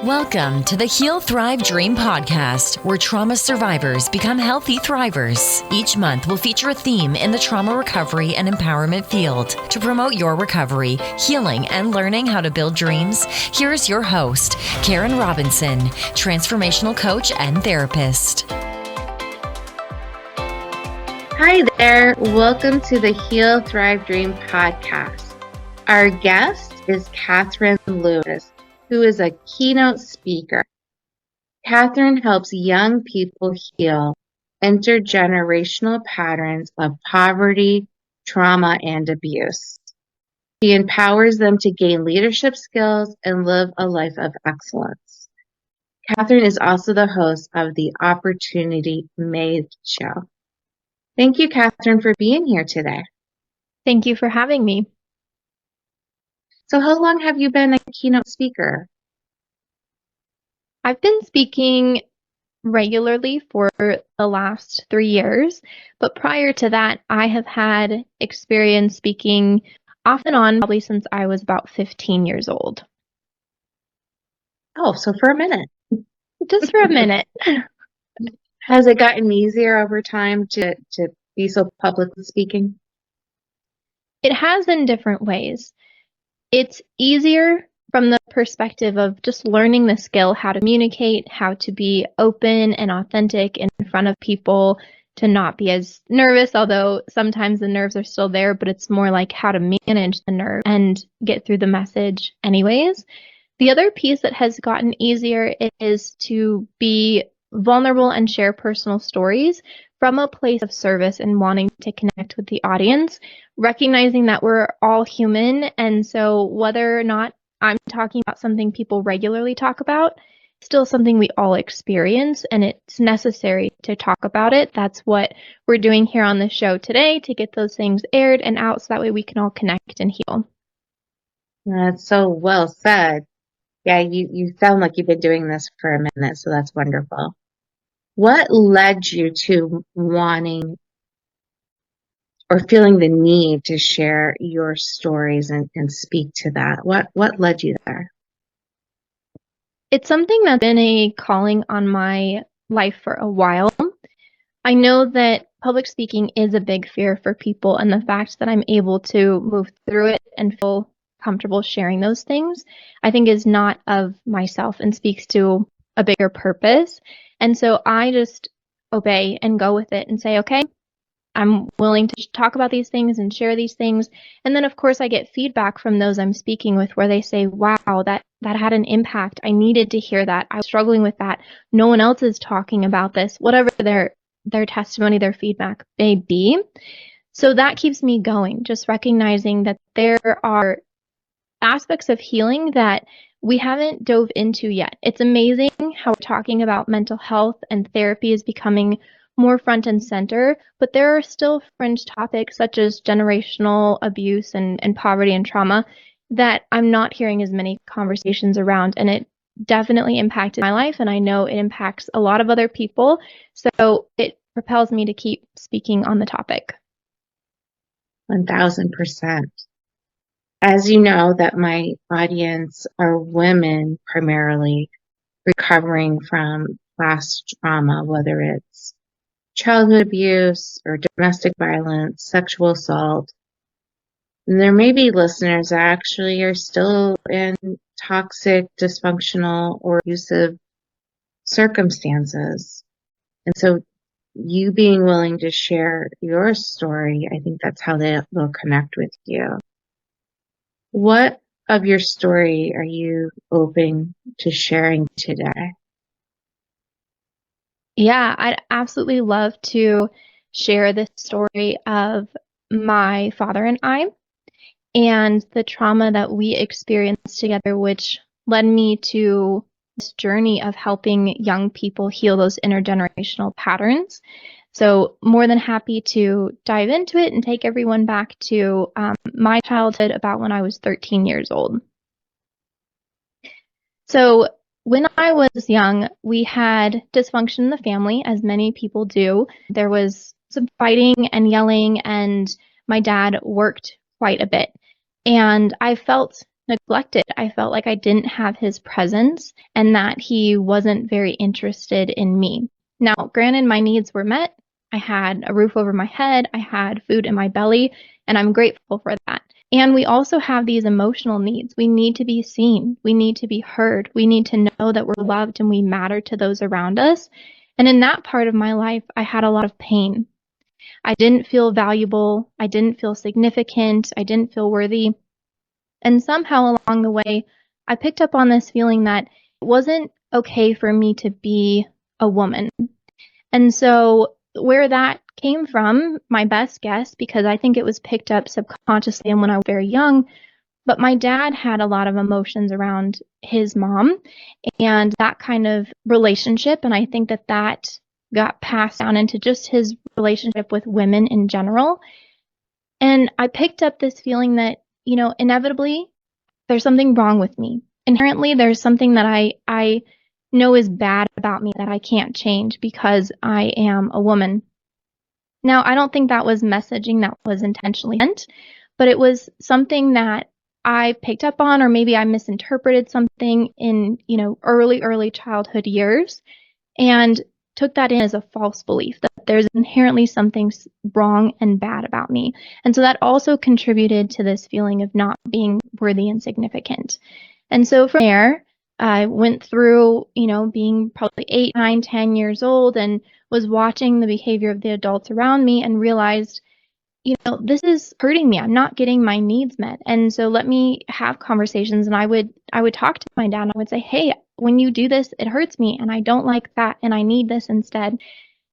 Welcome to the Heal, Thrive, Dream podcast, where trauma survivors become healthy thrivers. Each month, we'll feature a theme in the trauma recovery and empowerment field. To promote your recovery, healing, and learning how to build dreams, here's your host, Karen Robinson, transformational coach and therapist. Hi there. Welcome to the Heal, Thrive, Dream podcast. Our guest is Katherine Lewis, who is a keynote speaker. Katherine helps young people heal intergenerational patterns of poverty, trauma, and abuse. She empowers them to gain leadership skills and live a life of excellence. Katherine is also the host of the Opportunity Made show. Thank you, Katherine, for being here today. Thank you for having me. So how long have you been a keynote speaker? I've been speaking regularly for the last 3 years, but prior to that, I have had experience speaking off and on probably since I was about 15 years old. Oh, so for a minute. Just for a minute. Has it gotten easier over time to be so publicly speaking? It has in different ways. It's easier from the perspective of just learning the skill, how to communicate, how to be open and authentic in front of people, to not be as nervous, although sometimes the nerves are still there, but it's more like how to manage the nerve and get through the message anyways. The other piece that has gotten easier is to be vulnerable and share personal stories from a place of service and wanting to connect with the audience, recognizing that we're all human. And so whether or not I'm talking about something people regularly talk about, it's still something we all experience, and it's necessary to talk about it. That's what we're doing here on the show today, to get those things aired and out so that way we can all connect and heal. That's so well said. Yeah, you sound like you've been doing this for a minute, so that's wonderful. What led you to wanting or feeling the need to share your stories and speak to that? What led you there? It's something that's been a calling on my life for a while. I know that public speaking is a big fear for people, and the fact that I'm able to move through it and feel comfortable sharing those things, I think is not of myself and speaks to a bigger purpose. And so I just obey and go with it and say, okay, I'm willing to talk about these things and share these things. And then, of course, I get feedback from those I'm speaking with where they say, wow, that had an impact. I needed to hear that. I was struggling with that. No one else is talking about this, whatever their testimony, their feedback may be. So that keeps me going, just recognizing that there are aspects of healing that we haven't dove into yet. It's amazing how talking about mental health and therapy is becoming more front and center, but there are still fringe topics such as generational abuse and poverty and trauma that I'm not hearing as many conversations around, and it definitely impacted my life, and I know it impacts a lot of other people, so it propels me to keep speaking on the topic. 1000%. As you know, that my audience are women primarily recovering from past trauma, whether it's childhood abuse or domestic violence, sexual assault. And there may be listeners that actually are still in toxic, dysfunctional, or abusive circumstances. And so you being willing to share your story, I think that's how they'll connect with you. What of your story are you open to sharing today? Yeah, I'd absolutely love to share the story of my father and I and the trauma that we experienced together, which led me to this journey of helping young people heal those intergenerational patterns. So more than happy to dive into it and take everyone back to my childhood, about when I was 13 years old. So when I was young, we had dysfunction in the family, as many people do. There was some fighting and yelling, and my dad worked quite a bit. And I felt neglected. I felt like I didn't have his presence and that he wasn't very interested in me. Now, granted, my needs were met. I had a roof over my head. I had food in my belly, and I'm grateful for that. And we also have these emotional needs. We need to be seen. We need to be heard. We need to know that we're loved and we matter to those around us. And in that part of my life, I had a lot of pain. I didn't feel valuable. I didn't feel significant. I didn't feel worthy. And somehow along the way, I picked up on this feeling that it wasn't okay for me to be a woman. And so where that came from, my best guess, because I think it was picked up subconsciously and when I was very young, but my dad had a lot of emotions around his mom and that kind of relationship. And I think that that got passed down into just his relationship with women in general. And I picked up this feeling that, inevitably there's something wrong with me. Inherently, there's something that I know is bad about me that I can't change because I am a woman. Now, I don't think that was messaging that was intentionally meant, but it was something that I picked up on, or maybe I misinterpreted something in, early childhood years and took that in as a false belief that there's inherently something wrong and bad about me. And so that also contributed to this feeling of not being worthy and significant. And so from there, I went through, being probably 8, 9, 10 years old and was watching the behavior of the adults around me and realized, this is hurting me. I'm not getting my needs met. And so let me have conversations. And I would talk to my dad and I would say, hey, when you do this, it hurts me and I don't like that and I need this instead.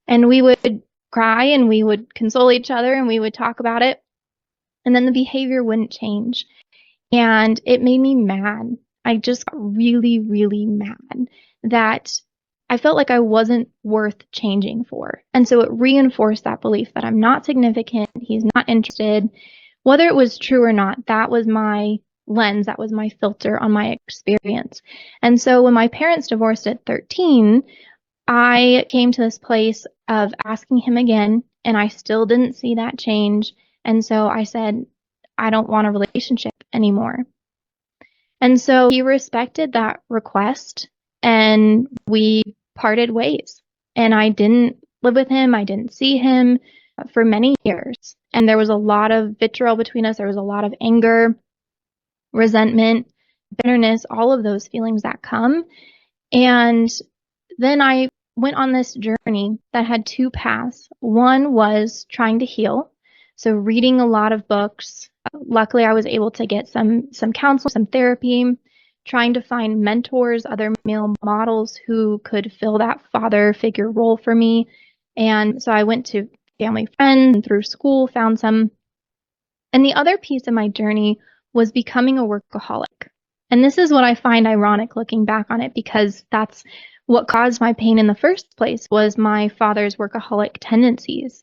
And we would cry and we would console each other and we would talk about it. And then the behavior wouldn't change. And it made me mad. I just got really, really mad that I felt like I wasn't worth changing for. And so it reinforced that belief that I'm not significant, he's not interested. Whether it was true or not, that was my lens, that was my filter on my experience. And so when my parents divorced at 13, I came to this place of asking him again, and I still didn't see that change. And so I said, I don't want a relationship anymore. And so he respected that request and we parted ways. And I didn't live with him. I didn't see him for many years. And there was a lot of vitriol between us. There was a lot of anger, resentment, bitterness, all of those feelings that come. And then I went on this journey that had 2 paths. One was trying to heal. So reading a lot of books. Luckily, I was able to get some counseling, some therapy, trying to find mentors, other male models who could fill that father figure role for me. And so I went to family friends and through school, found some. And the other piece of my journey was becoming a workaholic. And this is what I find ironic looking back on it, because that's what caused my pain in the first place, was my father's workaholic tendencies.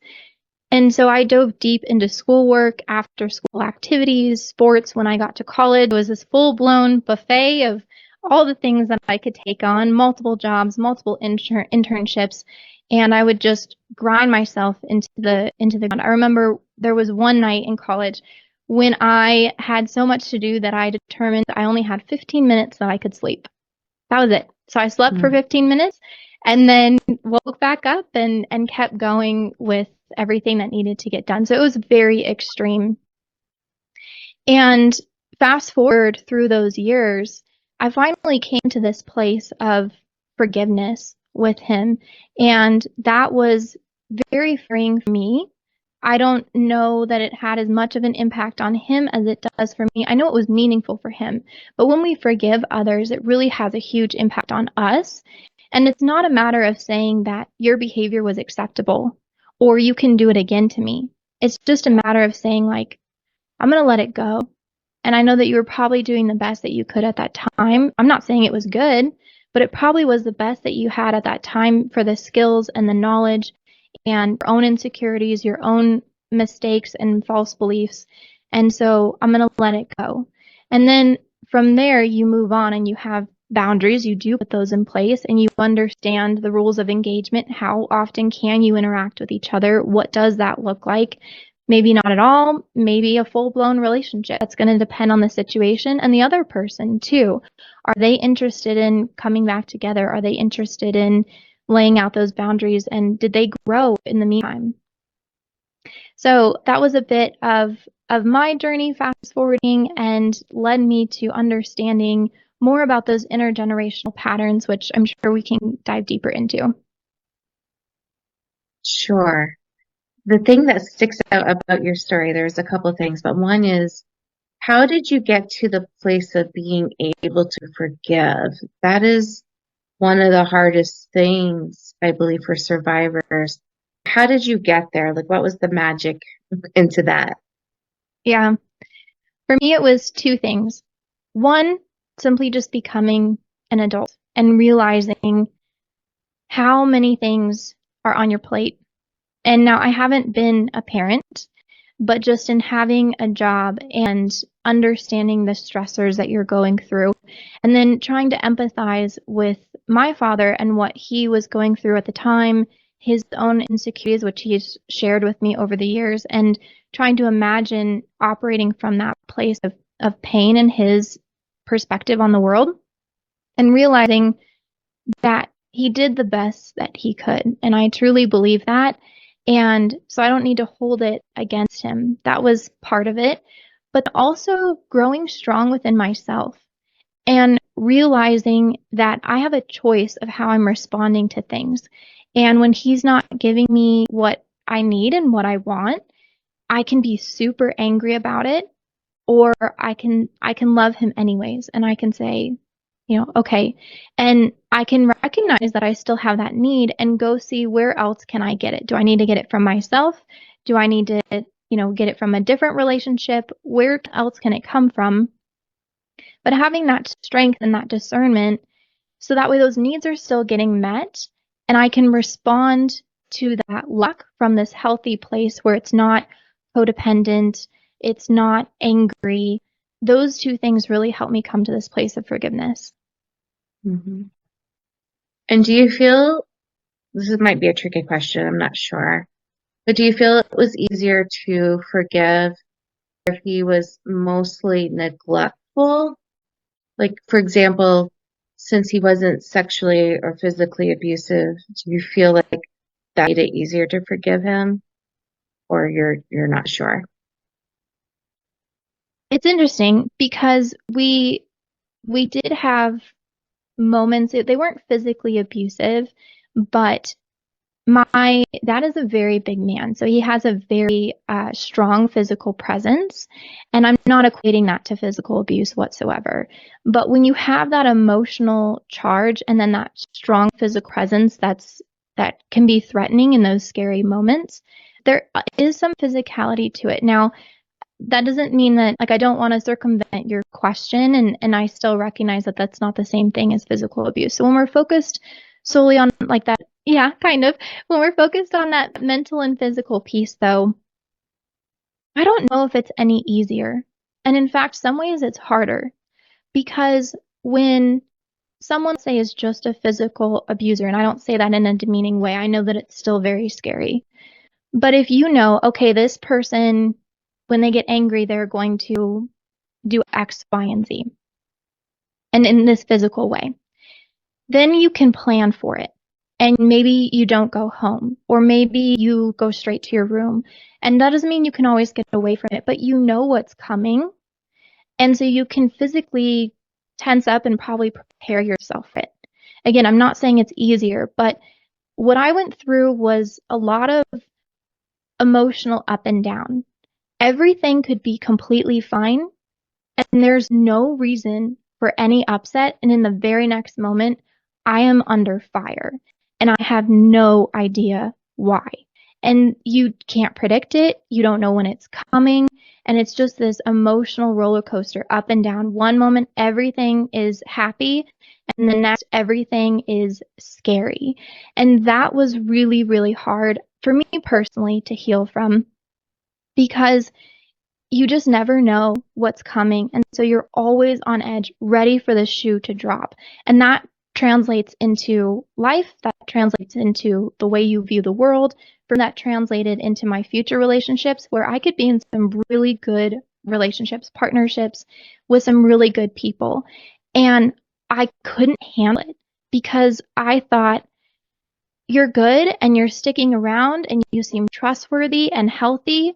And so I dove deep into schoolwork, after school activities, sports. When I got to college, it was this full-blown buffet of all the things that I could take on, multiple jobs, multiple internships, and I would just grind myself into the ground. I remember there was one night in college when I had so much to do that I determined I only had 15 minutes that I could sleep. That was it. So I slept for 15 minutes and then woke back up and kept going with everything that needed to get done. So it was very extreme. And fast forward through those years, I finally came to this place of forgiveness with him. And that was very freeing for me. I don't know that it had as much of an impact on him as it does for me. I know it was meaningful for him, but when we forgive others, it really has a huge impact on us. And it's not a matter of saying that your behavior was acceptable or you can do it again to me. It's just a matter of saying, like, I'm going to let it go. And I know that you were probably doing the best that you could at that time. I'm not saying it was good, but it probably was the best that you had at that time for the skills and the knowledge and your own insecurities, your own mistakes and false beliefs. And so I'm going to let it go. And then from there, you move on and you have boundaries. You do put those in place and you understand the rules of engagement. How often can you interact with each other? What does that look like? maybe not at all, maybe a full-blown relationship. That's going to depend on the situation and the other person too. Are they interested in coming back together? Are they interested in laying out those boundaries? And did they grow in the meantime? So that was a bit of my journey, fast forwarding, and led me to understanding more about those intergenerational patterns, which I'm sure we can dive deeper into. Sure. The thing that sticks out about your story, there's a couple of things, but one is, how did you get to the place of being able to forgive? That is one of the hardest things, I believe, for survivors. How did you get there? Like, what was the magic into that? Yeah. For me, it was two things. One, simply just becoming an adult and realizing how many things are on your plate. And now I haven't been a parent, but just in having a job and understanding the stressors that you're going through, and then trying to empathize with my father and what he was going through at the time, his own insecurities, which he's shared with me over the years, and trying to imagine operating from that place of pain and his perspective on the world, and realizing that he did the best that he could. And I truly believe that. And so I don't need to hold it against him. That was part of it. But also growing strong within myself and realizing that I have a choice of how I'm responding to things. And when he's not giving me what I need and what I want, I can be super angry about it, or I can love him anyways, and I can say, okay. And I can recognize that I still have that need and go see where else can I get it. Do I need to get it from myself? Do I need to, get it from a different relationship? Where else can it come from? But having that strength and that discernment, so that way those needs are still getting met, and I can respond to that lack from this healthy place where it's not codependent, it's not angry. Those two things really help me come to this place of forgiveness. Mm-hmm. And do you feel, this might be a tricky question, I'm not sure, but do you feel it was easier to forgive if he was mostly neglectful? Like, for example, since he wasn't sexually or physically abusive, do you feel like that made it easier to forgive him? Or you're not sure? It's interesting because we did have moments, they weren't physically abusive, but my dad is a very big man, so he has a very strong physical presence, and I'm not equating that to physical abuse whatsoever. But when you have that emotional charge and then that strong physical presence, that can be threatening in those scary moments, there is some physicality to it. Now, that doesn't mean that, like, I don't want to circumvent your question, and I still recognize that that's not the same thing as physical abuse. So when we're focused solely on like that, yeah, kind of, when we're focused on that mental and physical piece, though, I don't know if it's any easier. And in fact, some ways it's harder, because when someone, say, is just a physical abuser, and I don't say that in a demeaning way, I know that it's still very scary. But if you know, okay, this person, when they get angry, they're going to do X, Y, and Z, and in this physical way, then you can plan for it. And maybe you don't go home, or maybe you go straight to your room. And that doesn't mean you can always get away from it, but you know what's coming. And so you can physically tense up and probably prepare yourself for it. Again, I'm not saying it's easier, but what I went through was a lot of emotional up and down. Everything could be completely fine, and there's no reason for any upset. And in the very next moment, I am under fire, and I have no idea why. And you can't predict it. You don't know when it's coming. And it's just this emotional roller coaster up and down. One moment, everything is happy, and the next, everything is scary. And that was really, really hard for me personally to heal from, because you just never know what's coming. And so you're always on edge, ready for the shoe to drop. And that translates into life, that translates into the way you view the world, from that translated into my future relationships, where I could be in some really good relationships, partnerships with some really good people. And I couldn't handle it because I thought, you're good and you're sticking around and you seem trustworthy and healthy,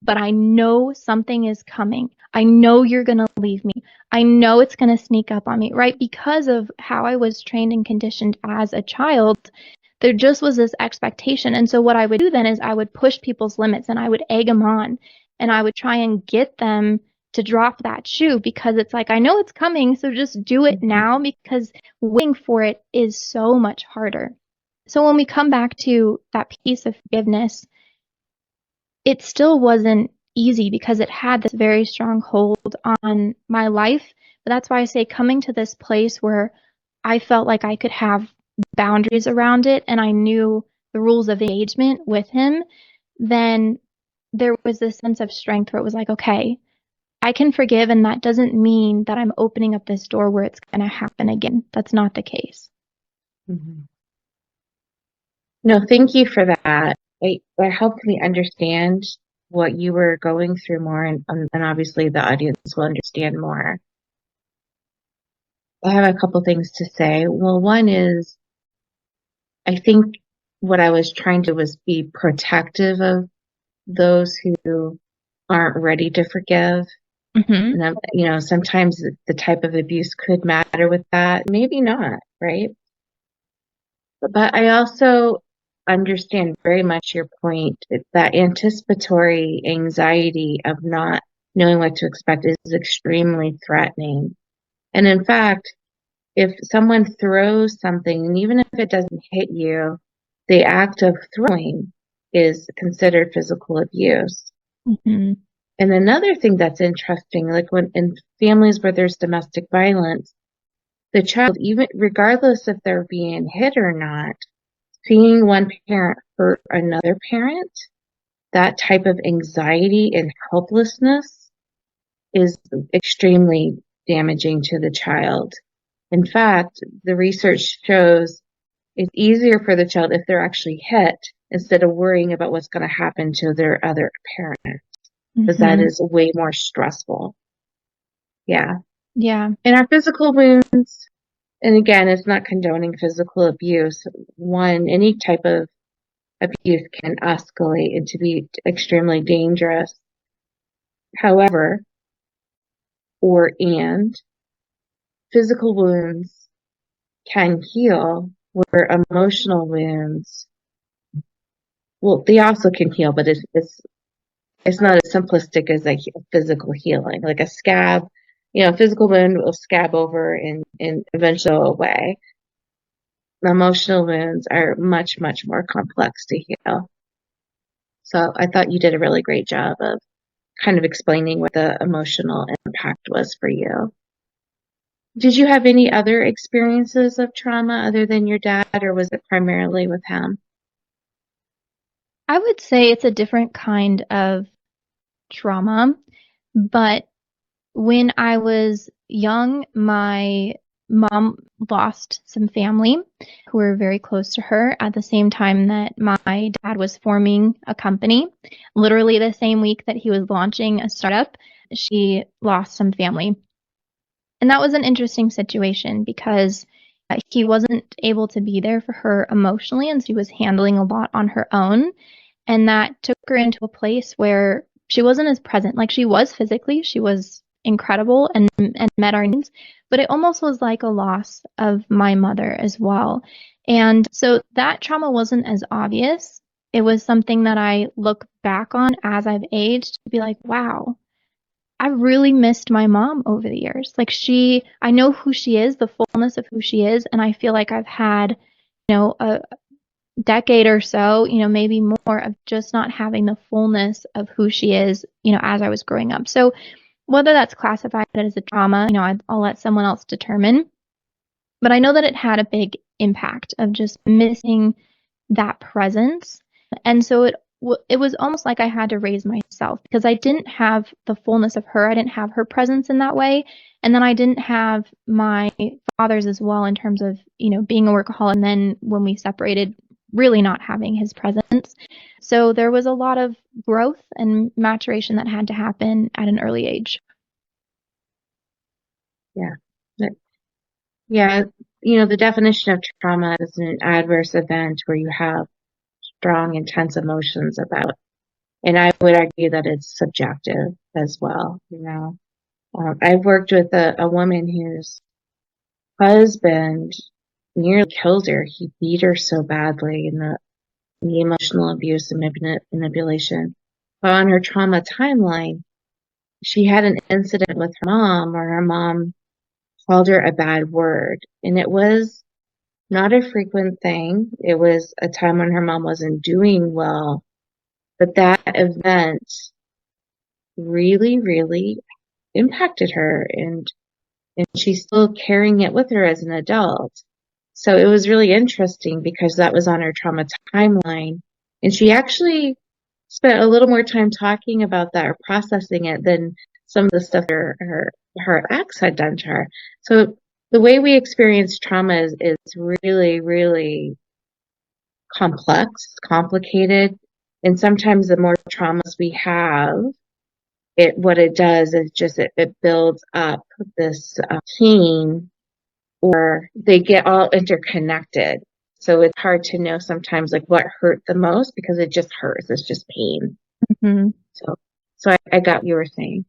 but I know something is coming. I know you're going to leave me. I know it's going to sneak up on me, right? Because of how I was trained and conditioned as a child, there just was this expectation. And so what I would do then is I would push people's limits and I would egg them on and I would try and get them to drop that shoe because it's like, I know it's coming, so just do it now, because waiting for it is so much harder. So when we come back to that piece of forgiveness, it still wasn't easy because it had this very strong hold on my life. But that's why I say coming to this place where I felt like I could have boundaries around it and I knew the rules of engagement with him, then there was this sense of strength where it was like, okay, I can forgive, and that doesn't mean that I'm opening up this door where it's going to happen again. That's not the case. Mm-hmm. No, thank you for that. It helped me understand what you were going through more, and obviously the audience will understand more. I have a couple things to say. Well, one is, I think what I was trying to was be protective of those who aren't ready to forgive. Mm-hmm. And sometimes the type of abuse could matter with that, maybe not, right? But I also understand very much your point. That anticipatory anxiety of not knowing what to expect is extremely threatening. And in fact, if someone throws something, and even if it doesn't hit you, the act of throwing is considered physical abuse. Mm-hmm. And another thing that's interesting, like when in families where there's domestic violence, the child, even regardless if they're being hit or not, seeing one parent hurt another parent, that type of anxiety and helplessness is extremely damaging to the child. In fact, the research shows it's easier for the child if they're actually hit instead of worrying about what's going to happen to their other parent, because that is way more stressful. Yeah. Yeah. And our physical wounds, and again, it's not condoning physical abuse. Any type of abuse can escalate and to be extremely dangerous. However, physical wounds can heal, where emotional wounds, well, they also can heal, but it's not as simplistic as like physical healing. Like a scab, a physical wound will scab over and eventually go away. Emotional wounds are much, much more complex to heal. So I thought you did a really great job of kind of explaining what the emotional impact was for you. Did you have any other experiences of trauma other than your dad, or was it primarily with him? I would say it's a different kind of trauma, but when I was young, my mom lost some family who were very close to her at the same time that my dad was forming a company. Literally the same week that he was launching a startup, she lost some family. And that was an interesting situation because he wasn't able to be there for her emotionally, and she was handling a lot on her own. And that took her into a place where she wasn't as present. Like, she was physically, she was incredible and met our needs, but it almost was like a loss of my mother as well. And so that trauma wasn't as obvious. It was something that I look back on as I've aged to be like, wow, I really missed my mom over the years. Like, I know who she is, the fullness of who she is, and I feel like I've had, a decade or so, maybe more, of just not having the fullness of who she is, as I was growing up. So whether that's classified as a trauma, I'll let someone else determine. But I know that it had a big impact of just missing that presence. And so it it was almost like I had to raise myself because I didn't have the fullness of her. I didn't have her presence in that way. And then I didn't have my father's as well in terms of, being a workaholic. And then when we separated, really not having his presence. So there was a lot of growth and maturation that had to happen at an early age. Yeah. Yeah. The definition of trauma is an adverse event where you have strong, intense emotions about. And I would argue that it's subjective as well. I've worked with a woman whose husband nearly killed her. He beat her so badly in the emotional abuse and manipulation. But on her trauma timeline, she had an incident with her mom where her mom called her a bad word. And it was not a frequent thing. It was a time when her mom wasn't doing well. But that event really, really impacted her, and she's still carrying it with her as an adult. So it was really interesting because that was on her trauma timeline. And she actually spent a little more time talking about that or processing it than some of the stuff her ex had done to her. So the way we experience trauma is really, really complex, complicated. And sometimes the more traumas we have, what it does is just it builds up this pain, or they get all interconnected. So it's hard to know sometimes like what hurt the most because it just hurts. It's just pain. Mm-hmm. So I got what you were saying.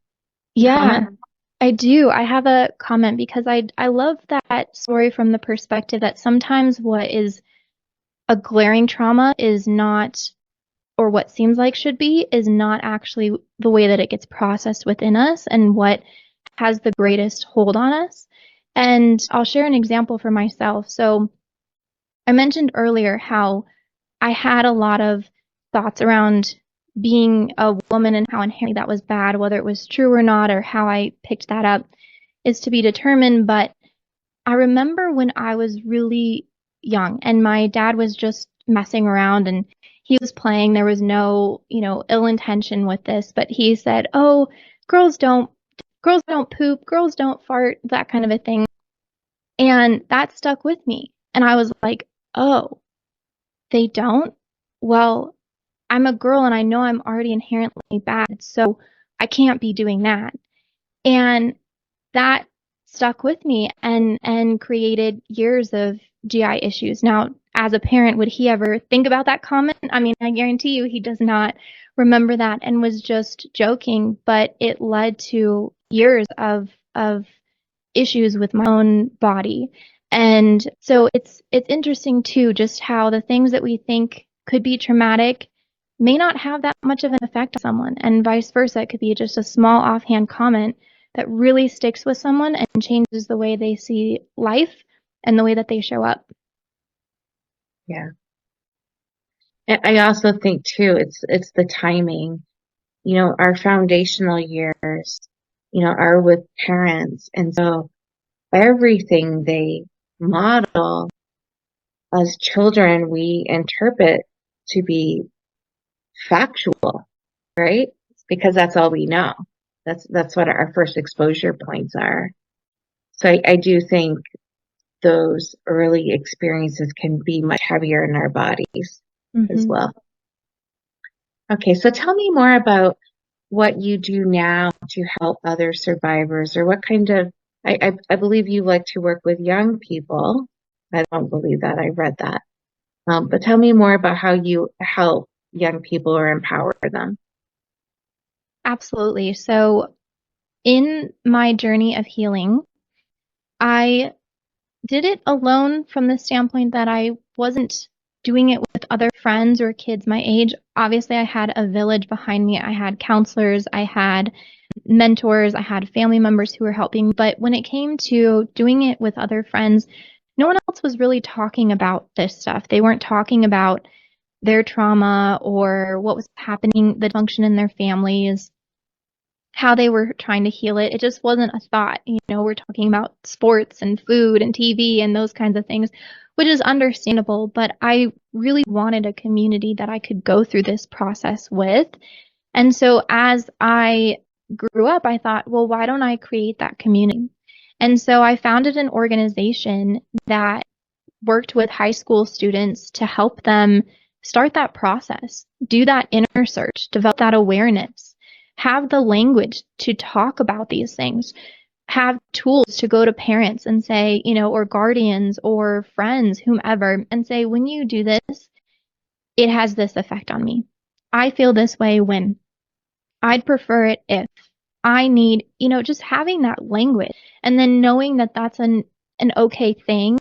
Yeah, Comment? I do. I have a comment because I love that story from the perspective that sometimes what is a glaring trauma is not, or what seems like should be, is not actually the way that it gets processed within us and what has the greatest hold on us. And I'll share an example for myself. So I mentioned earlier how I had a lot of thoughts around being a woman and how inherently that was bad, whether it was true or not, or how I picked that up is to be determined. But I remember when I was really young and my dad was just messing around and he was playing. There was no, ill intention with this, but he said, "Oh, girls don't poop, girls don't fart," that kind of a thing. And that stuck with me. And I was like, "Oh, they don't? Well, I'm a girl and I know I'm already inherently bad, so I can't be doing that." And that stuck with me and created years of GI issues. Now, as a parent, would he ever think about that comment? I mean, I guarantee you he does not remember that and was just joking, but it led to years of issues with my own body. And so it's interesting too, just how the things that we think could be traumatic may not have that much of an effect on someone, and vice versa. It could be just a small offhand comment that really sticks with someone and changes the way they see life and the way that they show up. Yeah. I also think too, it's the timing. Our foundational years, are with parents. And so everything they model as children, we interpret to be factual, right? Because that's all we know. That's what our first exposure points are. So I do think those early experiences can be much heavier in our bodies as well. Okay, so tell me more about what you do now to help other survivors, or what kind of, I believe you like to work with young people. I don't believe that. I read that. But tell me more about how you help young people or empower them. Absolutely. So in my journey of healing, I did it alone from the standpoint that I wasn't doing it with other friends or kids my age. Obviously, I had a village behind me. I had counselors, I had mentors, I had family members who were helping. But when it came to doing it with other friends, no one else was really talking about this stuff. They weren't talking about their trauma or what was happening, the dysfunction in their families. how they were trying to heal it. It just wasn't a thought. We're talking about sports and food and TV and those kinds of things, which is understandable. But I really wanted a community that I could go through this process with. And so as I grew up, I thought, well, why don't I create that community? And so I founded an organization that worked with high school students to help them start that process, do that inner search, develop that awareness, have the language to talk about these things, have tools to go to parents and say, or guardians or friends, whomever, and say, when you do this, it has this effect on me. I feel this way when. I'd prefer it if. I need, just having that language and then knowing that that's an okay thing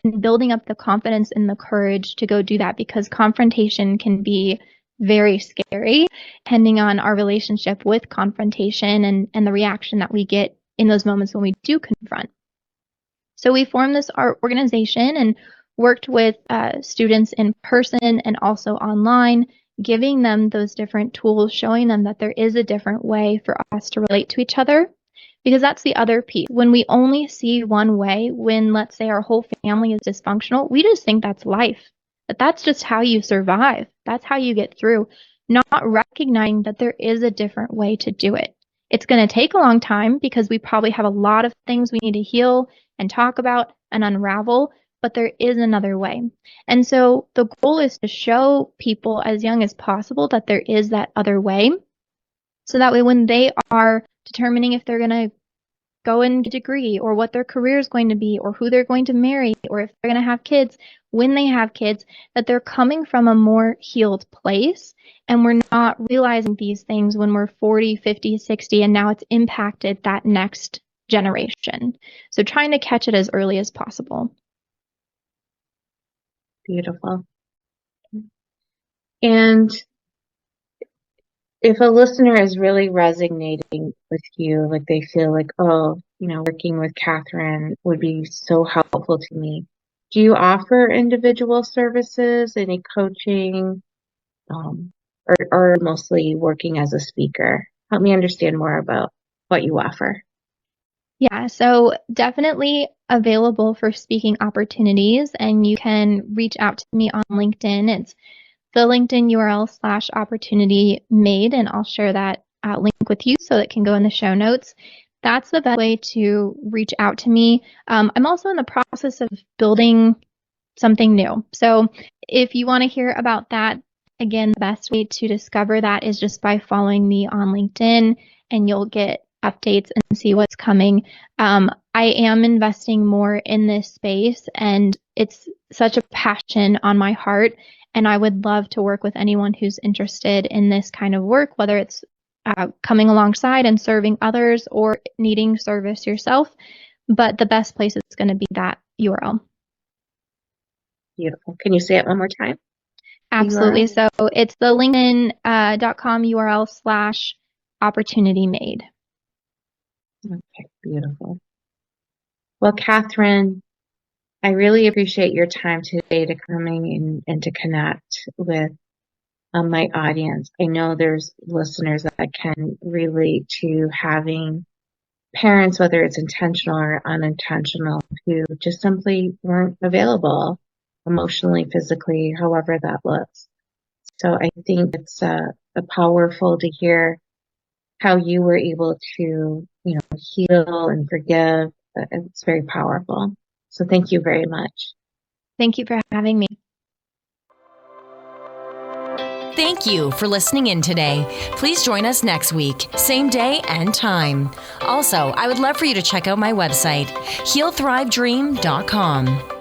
and building up the confidence and the courage to go do that, because confrontation can be very scary depending on our relationship with confrontation and the reaction that we get in those moments when we do confront. So we formed this organization and worked with students in person and also online, giving them those different tools, showing them that there is a different way for us to relate to each other. Because that's the other piece. When we only see one way, when let's say our whole family is dysfunctional, we just think that's life. That's just how you survive. That's how you get through. Not recognizing that there is a different way to do it. It's going to take a long time because we probably have a lot of things we need to heal and talk about and unravel, but there is another way. And so the goal is to show people as young as possible that there is that other way. So that way when they are determining if they're going to go and get a degree or what their career is going to be or who they're going to marry or if they're going to have kids, when they have kids, that they're coming from a more healed place. And we're not realizing these things when we're 40, 50, 60, and now it's impacted that next generation. So trying to catch it as early as possible. Beautiful. And if a listener is really resonating with you, like they feel like, oh, working with Katherine would be so helpful to me, do you offer individual services, any coaching, or mostly working as a speaker? Help me understand more about what you offer. Yeah, so definitely available for speaking opportunities, and you can reach out to me on LinkedIn. It's the LinkedIn URL /opportunity made, and I'll share that link with you so it can go in the show notes. That's the best way to reach out to me. I'm also in the process of building something new. So if you want to hear about that, again, the best way to discover that is just by following me on LinkedIn, and you'll get updates and see what's coming. I am investing more in this space, and it's such a passion on my heart. And I would love to work with anyone who's interested in this kind of work, whether it's coming alongside and serving others or needing service yourself. But the best place is going to be that URL. Beautiful. Can you say it one more time? Absolutely. So it's the linkedin.com URL /opportunity made. Okay, beautiful. Well, Katherine, I really appreciate your time today to coming and to connect with my audience. I know there's listeners that can relate to having parents, whether it's intentional or unintentional, who just simply weren't available emotionally, physically, however that looks. So I think it's powerful to hear how you were able to, heal and forgive. It's very powerful. So thank you very much. Thank you for having me. Thank you for listening in today. Please join us next week, same day and time. Also, I would love for you to check out my website, healthrivedream.com.